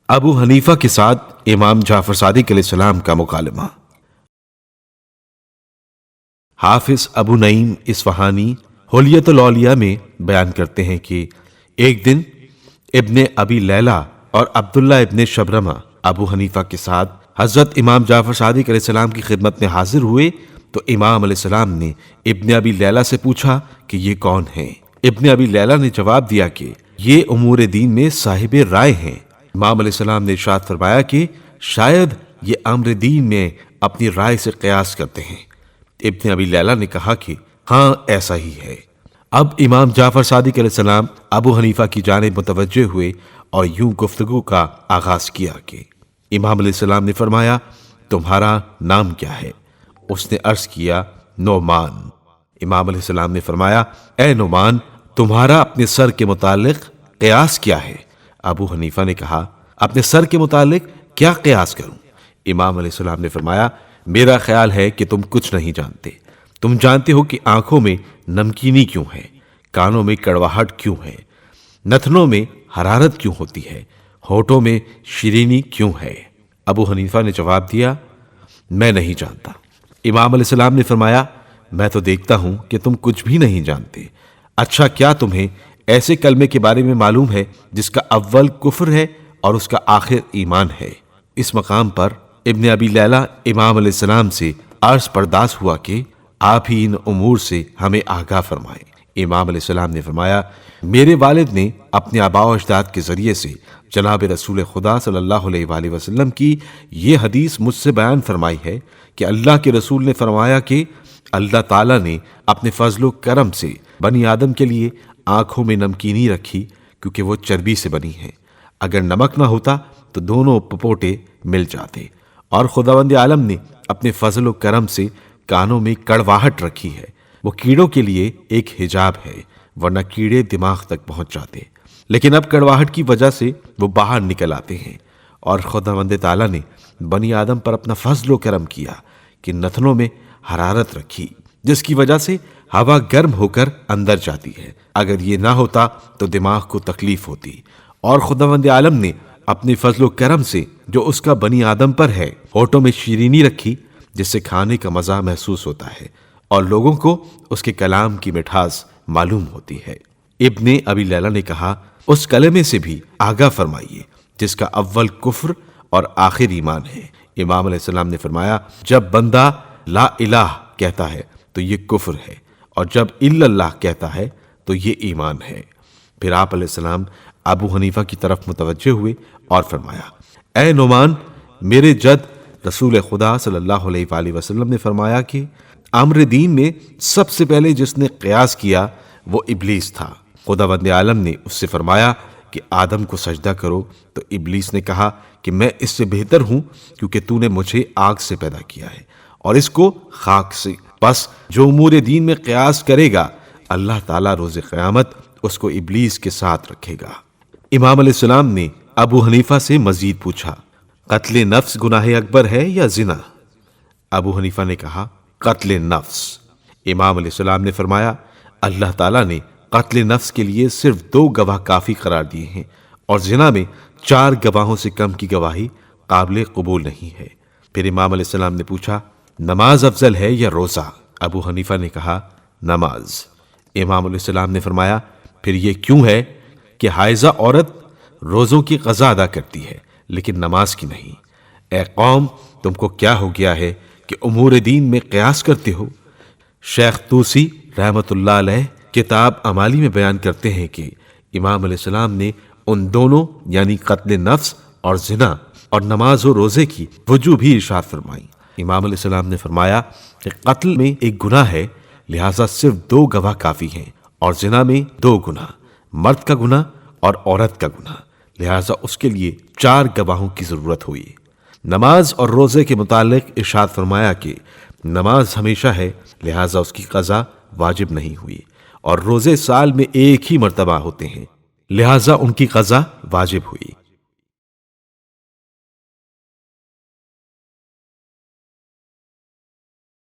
ابو حنیفہ کے ساتھ امام جعفر صادق علیہ السلام کا مکالمہ۔ حافظ ابو نعیم اصفہانی حلیۃ الاولیاء میں بیان کرتے ہیں کہ ایک دن ابن ابی لیلہ اور عبداللہ ابن شبرمہ ابو حنیفہ کے ساتھ حضرت امام جعفر صادق علیہ السلام کی خدمت میں حاضر ہوئے تو امام علیہ السلام نے ابن ابی لیلہ سے پوچھا کہ یہ کون ہیں؟ ابن ابی لیلہ نے جواب دیا کہ یہ امور دین میں صاحب رائے ہیں۔ امام علیہ السلام نے ارشاد فرمایا کہ شاید یہ امر دین میں اپنی رائے سے قیاس کرتے ہیں۔ ابن ابی لیلہ نے کہا کہ ہاں ایسا ہی ہے۔ اب امام جعفر صادق علیہ السلام ابو حنیفہ کی جانب متوجہ ہوئے اور یوں گفتگو کا آغاز کیا کہ امام علیہ السلام نے فرمایا تمہارا نام کیا ہے؟ اس نے عرض کیا نعمان۔ امام علیہ السلام نے فرمایا اے نعمان تمہارا اپنے سر کے متعلق قیاس کیا ہے؟ ابو حنیفہ نے کہا اپنے سر کے متعلق کیا قیاس کروں؟ امام علیہ السلام نے فرمایا میرا خیال ہے کہ تم کچھ نہیں جانتے۔ تم جانتے ہو کہ آنکھوں میں نمکینی کیوں ہے، کانوں میں کڑواہٹ کیوں ہے، نتنوں میں حرارت کیوں ہوتی ہے، ہونٹوں میں شیرینی کیوں ہے؟ ابو حنیفہ نے جواب دیا میں نہیں جانتا۔ امام علیہ السلام نے فرمایا میں تو دیکھتا ہوں کہ تم کچھ بھی نہیں جانتے۔ اچھا کیا تمہیں ایسے کلمے کے بارے میں معلوم ہے جس کا اول کفر ہے اور اس کا آخر ایمان ہے؟ اس مقام پر ابن ابی لیلہ امام علیہ السلام سے عرض پرداز ہوا کہ آپ ہی ان امور سے ہمیں آگاہ فرمائیں۔ امام علیہ السلام نے فرمایا میرے والد نے اپنے آباء و اجداد کے ذریعے سے جناب رسول خدا صلی اللہ علیہ وآلہ وسلم کی یہ حدیث مجھ سے بیان فرمائی ہے کہ اللہ کے رسول نے فرمایا کہ اللہ تعالیٰ نے اپنے فضل و کرم سے بنی آدم کے لیے آنکھوں میں نمکینی رکھی کیونکہ وہ چربی سے بنی ہیں، اگر نمک نہ ہوتا تو دونوں پپوٹے مل جاتے، اور خداوند عالم نے اپنے فضل و کرم سے کانوں میں کڑواہٹ رکھی ہے، وہ کیڑوں کے لیے ایک حجاب ہے ورنہ کیڑے دماغ تک پہنچ جاتے، لیکن اب کڑواہٹ کی وجہ سے وہ باہر نکل آتے ہیں، اور خداوند تعالیٰ نے بنی آدم پر اپنا فضل و کرم کیا کہ نتنوں میں حرارت رکھی جس کی وجہ سے ہوا گرم ہو کر اندر جاتی ہے، اگر یہ نہ ہوتا تو دماغ کو تکلیف ہوتی، اور خداوند عالم نے اپنے فضل و کرم سے جو اس کا بنی آدم پر ہے ہونٹوں میں شیرینی رکھی جس سے کھانے کا مزہ محسوس ہوتا ہے اور لوگوں کو اس کے کلام کی مٹھاس معلوم ہوتی ہے۔ ابن ابی لیلہ نے کہا اس کلمے سے بھی آگاہ فرمائیے جس کا اول کفر اور آخر ایمان ہے۔ امام علیہ السلام نے فرمایا جب بندہ لا الہ کہتا ہے تو یہ کفر ہے، اور جب الا اللہ کہتا ہے تو یہ ایمان ہے۔ پھر آپ علیہ السلام ابو حنیفہ کی طرف متوجہ ہوئے اور فرمایا اے نعمان میرے جد رسول خدا صلی اللہ علیہ وآلہ وسلم نے فرمایا کہ امر دین میں سب سے پہلے جس نے قیاس کیا وہ ابلیس تھا۔ خداوند عالم نے اس سے فرمایا کہ آدم کو سجدہ کرو تو ابلیس نے کہا کہ میں اس سے بہتر ہوں کیونکہ تو نے مجھے آگ سے پیدا کیا ہے اور اس کو خاک سے، بس جو امور دین میں قیاس کرے گا اللہ تعالیٰ روز قیامت اس کو ابلیس کے ساتھ رکھے گا۔ امام علیہ السلام نے ابو حنیفہ سے مزید پوچھا قتل نفس گناہ اکبر ہے یا زنا؟ ابو حنیفہ نے کہا قتل نفس۔ امام علیہ السلام نے فرمایا اللہ تعالیٰ نے قتل نفس کے لیے صرف 2 گواہ کافی قرار دیے ہیں، اور زنا میں 4 گواہوں سے کم کی گواہی قابل قبول نہیں ہے۔ پھر امام علیہ السلام نے پوچھا نماز افضل ہے یا روزہ؟ ابو حنیفہ نے کہا نماز۔ امام علیہ السلام نے فرمایا پھر یہ کیوں ہے کہ حائضہ عورت روزوں کی قضا ادا کرتی ہے لیکن نماز کی نہیں؟ اے قوم تم کو کیا ہو گیا ہے کہ امور دین میں قیاس کرتے ہو؟ شیخ طوسی رحمۃ اللہ علیہ کتاب امالی میں بیان کرتے ہیں کہ امام علیہ السلام نے ان دونوں یعنی قتل نفس اور زنا اور نماز و روزے کی وجوہ بھی ارشاد فرمائی۔ امام علیہ السلام نے فرمایا کہ قتل میں ایک گناہ ہے لہٰذا صرف 2 گواہ کافی ہیں، اور زنا میں 2 گناہ، مرد کا گناہ اور عورت کا گناہ، لہٰذا اس کے لیے 4 گواہوں کی ضرورت ہوئی۔ نماز اور روزے کے متعلق ارشاد فرمایا کہ نماز ہمیشہ ہے لہٰذا اس کی قضا واجب نہیں ہوئی، اور روزے سال میں ایک ہی مرتبہ ہوتے ہیں لہٰذا ان کی قضا واجب ہوئی۔